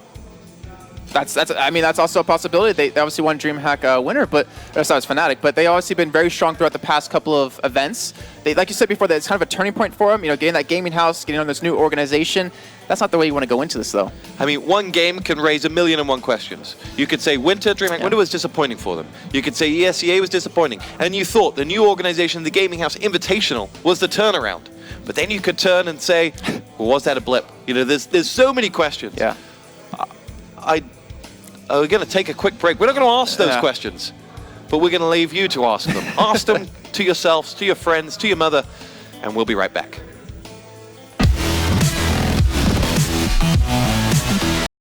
I mean, that's also a possibility. They obviously won DreamHack winner, but that's not Fnatic. But they obviously been very strong throughout the past couple of events. Like you said before, that it's kind of a turning point for them. You know, getting that gaming house, getting on this new organization. That's not the way you want to go into this, though. I mean, one game can raise 1,000,001 questions. You could say Winter, DreamHack Winter was disappointing for them. You could say ESEA was disappointing, and you thought the new organization, the Gaming House Invitational, was the turnaround. But then you could turn and say, well, was that a blip? You know, there's so many questions. Yeah. We're going to take a quick break. We're not going to ask those questions, but we're going to leave you to ask them. Ask them to yourselves, to your friends, to your mother, and we'll be right back.